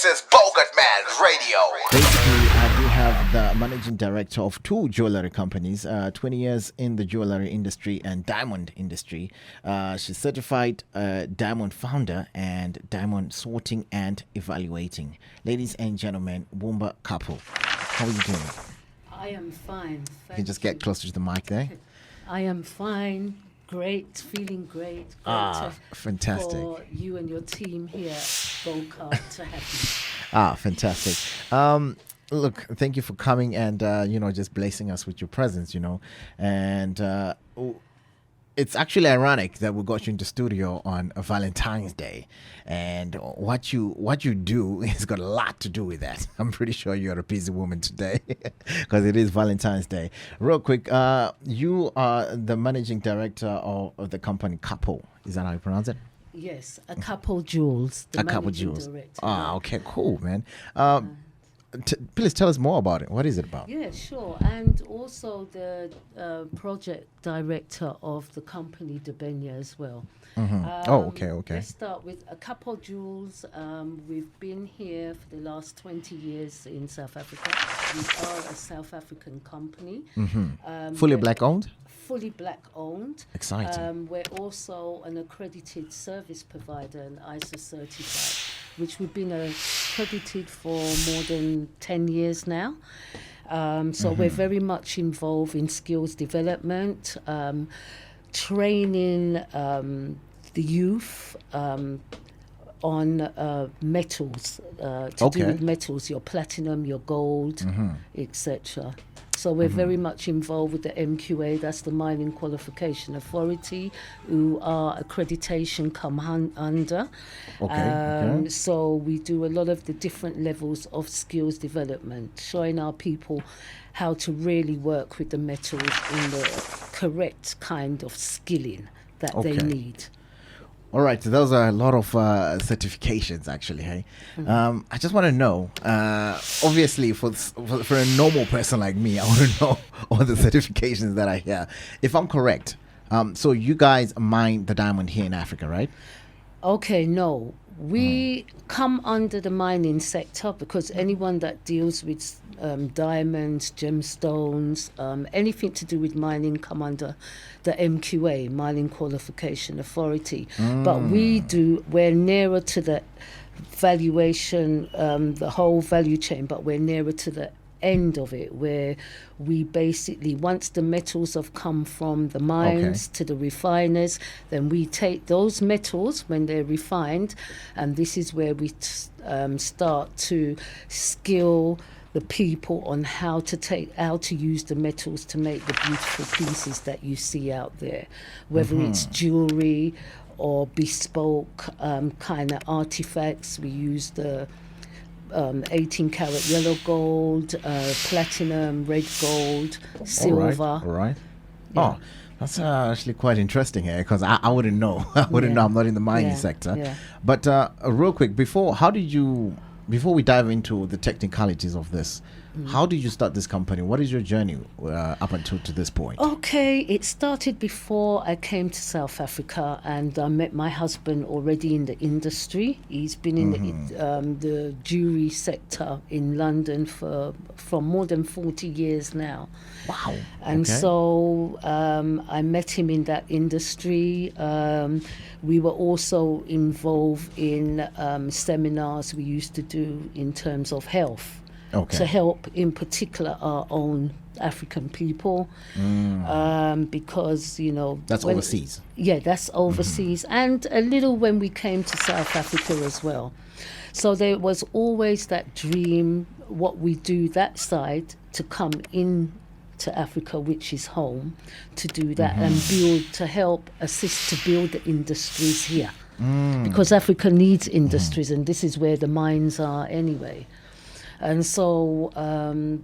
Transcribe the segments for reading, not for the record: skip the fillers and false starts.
This is BOGARTMAN Radio. Basically, I do have the managing director of two jewelry companies, 20 years in the jewelry industry and diamond industry. She's certified diamond founder and diamond sorting and evaluating. Ladies and gentlemen, Akapo. How are you doing? I am fine. You can just get closer to the mic there. I am fine. Great, feeling great. Fantastic. For you and your team here at Bogart to have me. Fantastic. Look, thank you for coming and, just blessing us with your presence, And it's actually ironic that we got you into studio on a Valentine's Day. And what you do has got a lot to do with that. I'm pretty sure you're a busy woman today because it is Valentine's Day. Real quick, you are the managing director of the company Akapo. Is that how you pronounce it? Yes, Akapo Jewels. Akapo Jewels. Director. Okay, cool, man. Please tell us more about it. What is it about? Yeah, sure. And also the project director of the company Debenya as well. Mm-hmm. Okay. Let's start with Akapo Jewels. We've been here for the last 20 years in South Africa. We are a South African company. Mm-hmm. Fully black owned? Fully black owned. Exciting. We're also an accredited service provider and ISO certified, which we've been accredited for more than 10 years now. So we're very much involved in skills development, training the youth on metals, to do with metals, your platinum, your gold, etc. So we're very much involved with the MQA, that's the Mining Qualification Authority, who our accreditation come under. So we do a lot of the different levels of skills development, showing our people how to really work with the metals in the correct kind of skilling that they need. All right, so those are a lot of certifications, actually. Hey, I just want to know. Obviously, for a normal person like me, I want to know all the certifications that I hear. If I'm correct, so you guys mine the diamond here in Africa, right? Okay, no. We come under the mining sector because anyone that deals with diamonds, gemstones, anything to do with mining come under the MQA, Mining Qualification Authority. But we're nearer to the valuation, the whole value chain, but we're nearer to the end of it, where we basically, once the metals have come from the mines to the refiners, then we take those metals when they're refined, and this is where we start to skill the people on how to use the metals to make the beautiful pieces that you see out there, whether it's jewelry or bespoke kind of artifacts. We use the 18 karat yellow gold, platinum, red gold, silver. All right. Yeah. Oh, that's actually quite interesting here because I wouldn't know. I wouldn't know. I'm not in the mining sector. Yeah. But real quick, before we dive into the technicalities of this, how did you start this company? What is your journey up until to this point? Okay, it started before I came to South Africa, and I met my husband already in the industry. He's been in the jewelry sector in London for more than 40 years now. Wow. And so I met him in that industry. We were also involved in seminars we used to do in terms of health. To help, in particular, our own African people, because that's overseas. Yeah, that's overseas, and a little when we came to South Africa as well. So there was always that dream, what we do that side, to come in to Africa, which is home, to do that and build, to help assist to build the industries here, because Africa needs industries, and this is where the mines are anyway. And so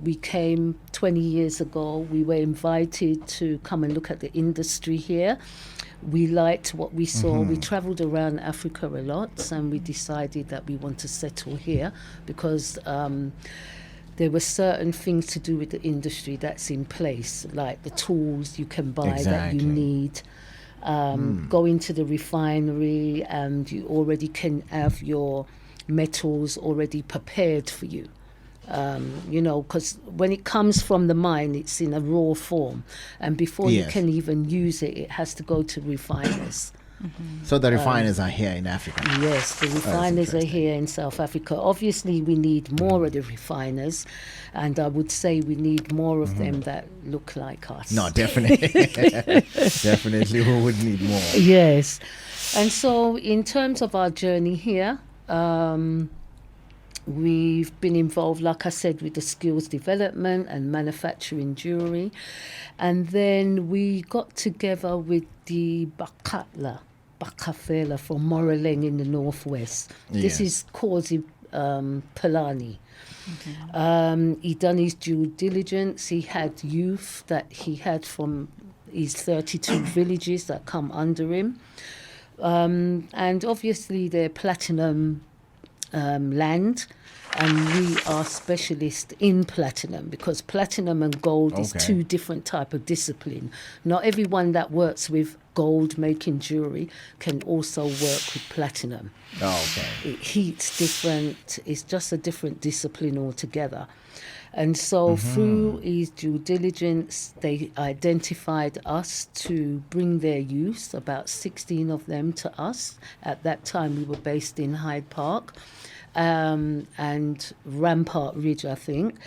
we came 20 years ago. We were invited to come and look at the industry here. We liked what we saw. We traveled around Africa a lot, and we decided that we want to settle here because there were certain things to do with the industry that's in place, like the tools you can buy that you need. Go into the refinery, and you already can have your metals already prepared for you. Because when it comes from the mine, it's in a raw form, and before you Yes. can even use it, it has to go to refiners. So the refiners are here in Africa. Yes, the refiners are interesting. here in South Africa. Obviously, we need more of the refiners, and I would say we need more of them that look like us. No, definitely. Definitely, we would need more. Yes. And so, in terms of our journey here, we've been involved, like I said, with the skills development and manufacturing jewelry. And then we got together with the Bakafela from Moraleng in the northwest. This Yes. is Kosi Palani. He done his due diligence. He had youth that he had from his 32 villages that come under him. And obviously they're platinum land, and we are specialists in platinum, because platinum and gold is Okay. two different type of discipline. Not everyone that works with gold making jewelry can also work with platinum. Oh, okay. It heats different. It's just a different discipline altogether. And so through his due diligence, they identified us to bring their youth, about 16 of them, to us. At that time, we were based in Hyde Park and Rampart Ridge, I think.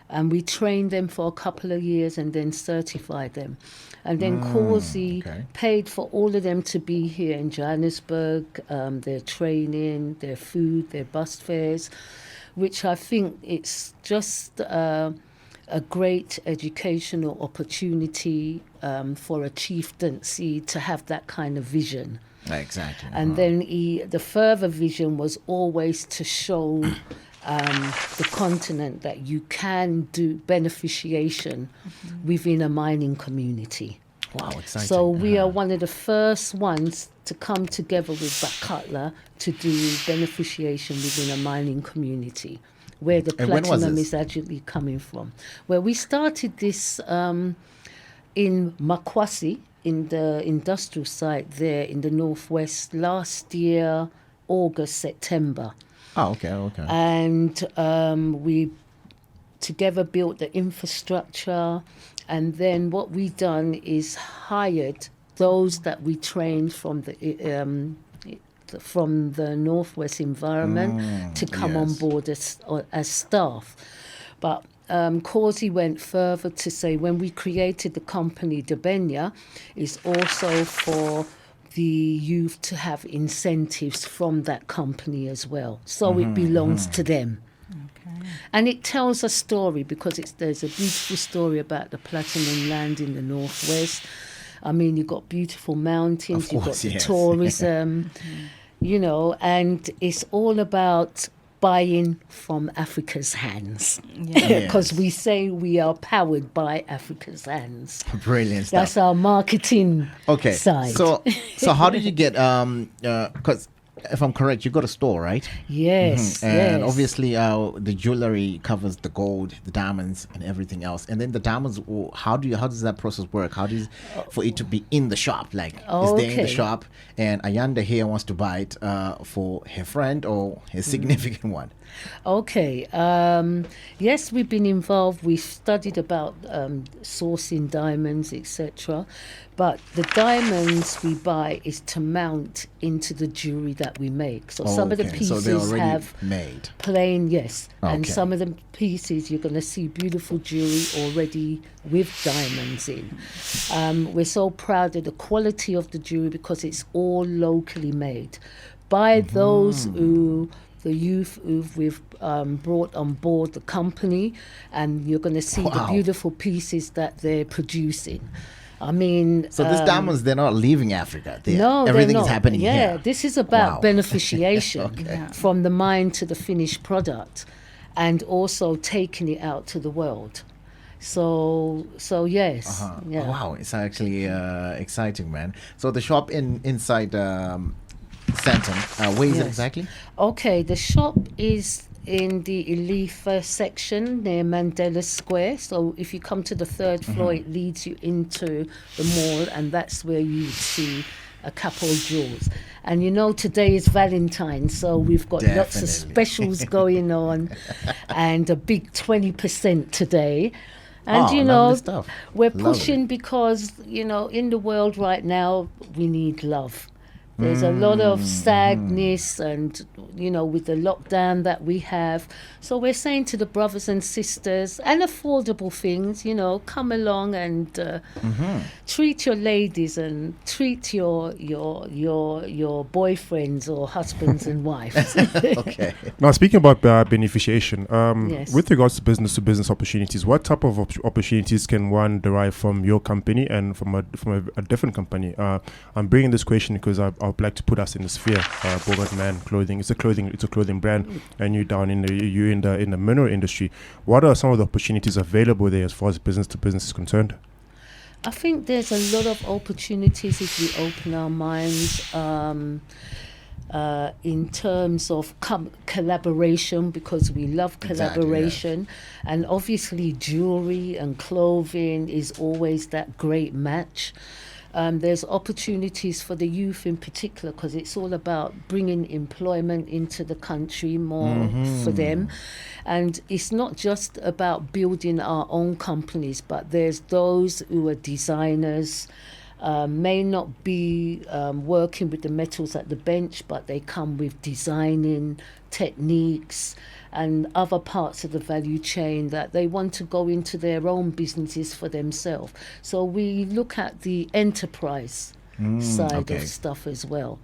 And we trained them for a couple of years and then certified them. And then Kosi okay. paid for all of them to be here in Johannesburg, their training, their food, their bus fares, which I think it's just a great educational opportunity for a chieftaincy to have that kind of vision. Exactly. And then the further vision was always to show the continent that you can do beneficiation within a mining community. Wow, exciting. So we are one of the first ones to come together with Bakatla to do beneficiation within a mining community, where the And when was platinum this? is actually coming from. Where we started this in Makwasi, in the industrial site there in the northwest, last year, August, September. Oh, okay, okay. And we together built the infrastructure. And then what we done is hired those that we trained from the northwest environment to come on yes. board as staff. But Kosi went further to say when we created the company, Debenya, is also for the youth to have incentives from that company as well. So it belongs to them. And it tells a story, because there's a beautiful story about the platinum land in the northwest. I mean, you've got beautiful mountains, Of you've got course, the yes. tourism, and it's all about buying from Africa's hands. Because Yes. we say we are powered by Africa's hands. Brilliant stuff. That's our marketing Okay, side. so how did you get? Because if I'm correct, you got a store, right? Yes, And yes. obviously, the jewelry covers the gold, the diamonds, and everything else. And then the diamonds, how does that process work? How does for it to be in the shop? Like, is there in the Okay. shop, and Ayanda here wants to buy it for her friend or his significant one? Okay. Yes, we've been involved. We've studied about sourcing diamonds, etc. But the diamonds we buy is to mount into the jewelry that we make. So some of the Okay, pieces so they're already have made. plain, yes. And Okay. some of the pieces you're going to see beautiful jewelry already with diamonds in. We're so proud of the quality of the jewelry because it's all locally made by those the youth who we've brought on board the company, and you're going to see the Wow. beautiful pieces that they're producing. I mean, So these diamonds, they're not leaving Africa. no, Everything they're is not. happening Yeah, here. this is about Wow. beneficiation Okay. from the mine to the finished product, and also taking it out to the world. So yes, yeah. Wow, it's actually exciting, man. So the shop inside Santon, where is it Yes. exactly? Okay, the shop is in the Elifa section near Mandela Square. So if you come to the third floor, it leads you into the mall, and that's where you would see Akapo jewels. And today is Valentine's, so we've got lots of Definitely. specials going on, and a big 20% today. And Oh, lovely stuff. we're Lovely. pushing because in the world right now we need love. There's a lot of sadness, and with the lockdown that we have. So we're saying to the brothers and sisters, and affordable things, come along and treat your ladies and treat your boyfriends or husbands and wives. Okay. Now, speaking about beneficiation, Yes. with regards to business opportunities, what type of opportunities can one derive from your company and from a different company? I'm bringing this question because I would like to put us in the sphere. BOGARTMAN clothing. It's a clothing brand, and you're in the mineral industry. What are some of the opportunities available there as far as business to business is concerned? I think there's a lot of opportunities if we open our minds in terms of collaboration, because we love collaboration. And obviously jewelry and clothing is always that great match. There's opportunities for the youth in particular, because it's all about bringing employment into the country more for them. And it's not just about building our own companies, but there's those who are designers, may not be working with the metals at the bench, but they come with designing techniques and other parts of the value chain that they want to go into their own businesses for themselves. So we look at the enterprise side of stuff as well.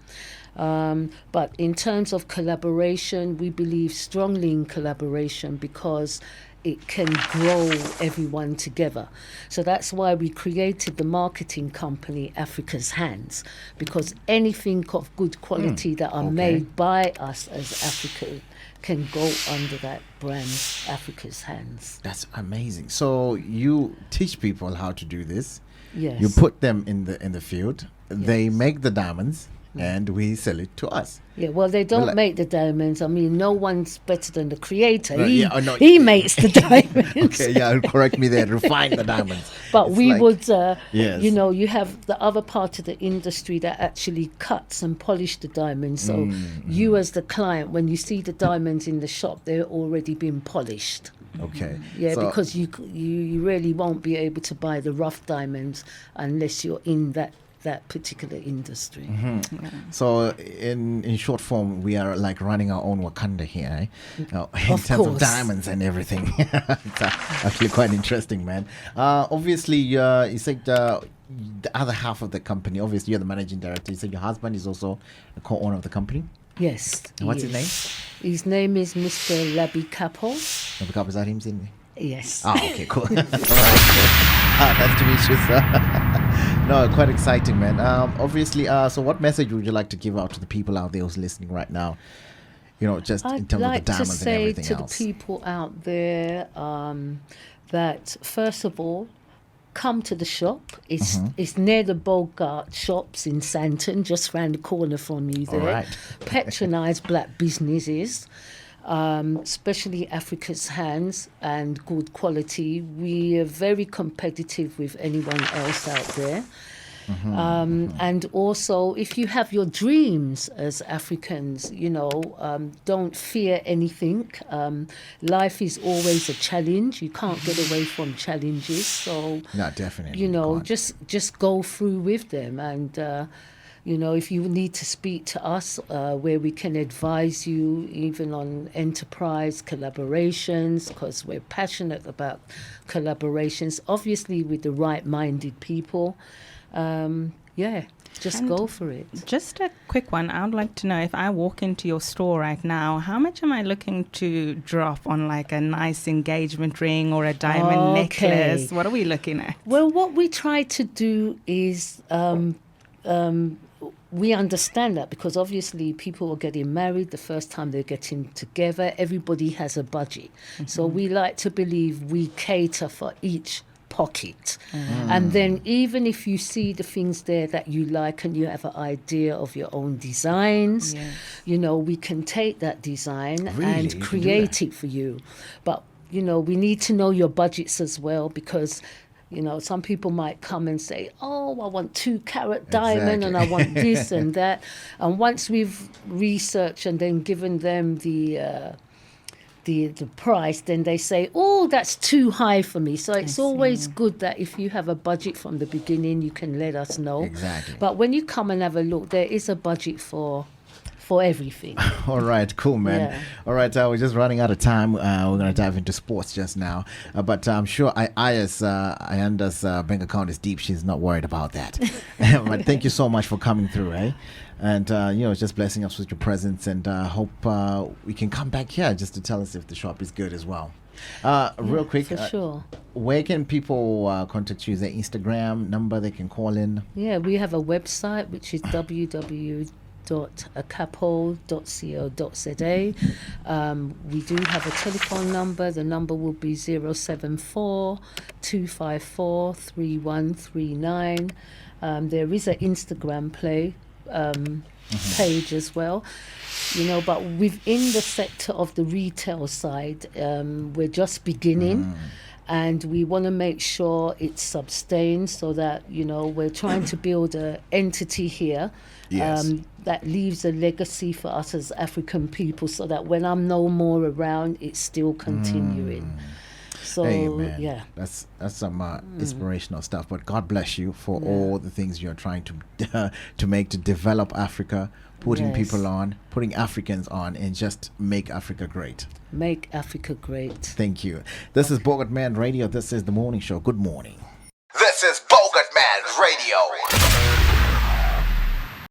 But in terms of collaboration, we believe strongly in collaboration because it can grow everyone together. So that's why we created the marketing company Africa's Hands, because anything of good quality that are made by us as Africa can go under that brand, Africa's Hands. That's amazing. So you teach people how to do this. Yes. You put them in the field. They make the diamonds, and we sell it to us. Yeah, well, they don't Well, make the diamonds. I mean, no one's better than the creator. Right, He, yeah, oh, no, he makes the diamonds. Okay, yeah, correct me there. Refine the diamonds. But It's we like- would, Yes. you have the other part of the industry that actually cuts and polish the diamonds. So you as the client, when you see the diamonds in the shop, they're already been polished. Okay. Yeah, So- because you really won't be able to buy the rough diamonds unless you're in that particular industry. So in short form, we are like running our own Wakanda here, in Of terms of course. diamonds and everything. It's actually quite interesting, man. Obviously, you said the other half of the company. Obviously, you're the managing director. You said your husband is also a co-owner of the company. Yes. And what's his yes. name? His name is Mr. Akapo. Is that him, Sydney? Yes. Oh, okay, cool. All right, cool. Nice to meet you, sir. No, quite exciting, man. Obviously, so what message would you like to give out to the people out there who's listening right now? Just in I'd terms like of the to diamonds and say everything to else. the people out there that, first of all, come to the shop. It's near the Bogart shops in Santon, just round the corner from you there. All right. Patronise black businesses, especially Africa's Hands, and good quality. We are very competitive with anyone else out there. And also, if you have your dreams as Africans, don't fear anything. Life is always a challenge. You can't get away from challenges. So, No, definitely. you can't. just go through with them. And, if you need to speak to us, where we can advise you even on enterprise collaborations, because we're passionate about collaborations, obviously with the right-minded people. Just And go for it. Just a quick one. I would like to know, if I walk into your store right now, how much am I looking to drop on like a nice engagement ring or a diamond Okay. necklace? What are we looking at? Well, what we try to do is we understand that, because obviously people are getting married the first time they're getting together. Everybody has a budget. So we like to believe we cater for each pocket. And then even if you see the things there that you like and you have an idea of your own designs, Yes. we can take that design Really? You and can do create it for you. But we need to know your budgets as well, because You know, some people might come and say, "Oh, I want 2-carat diamond, and I want this and that." And once we've researched and then given them the price, then they say, "Oh, that's too high for me." So it's always good that if you have a budget from the beginning, you can let us know. Exactly. But when you come and have a look, there is a budget for everything. All right, cool, man. Yeah. All right, we're just running out of time. We're going to dive into sports just now. But I'm sure Ayanda's bank account is deep. She's not worried about that. But thank you so much for coming through, eh? And, just blessing us with your presence. And hope we can come back here just to tell us if the shop is good as well. Real quick, For sure. where can people contact you? Is there Instagram number they can call in? Yeah, we have a website, which is www.akapo.co.za. We do have a telephone number. The number will be 074-254-3139. There is an Instagram page as well. But within the sector of the retail side, we're just beginning. And we want to make sure it's sustained so that, we're trying to build an entity here that leaves a legacy for us as African people so that when I'm no more around, it's still continuing. So, Hey, man, yeah. that's some inspirational stuff. But God bless you for all the things you're trying to make to develop Africa, putting people on, putting Africans on, and just make Africa great. Make Africa great. Thank you. This is BOGARTMAN Radio. This is the morning show. Good morning. This is BOGARTMAN Radio.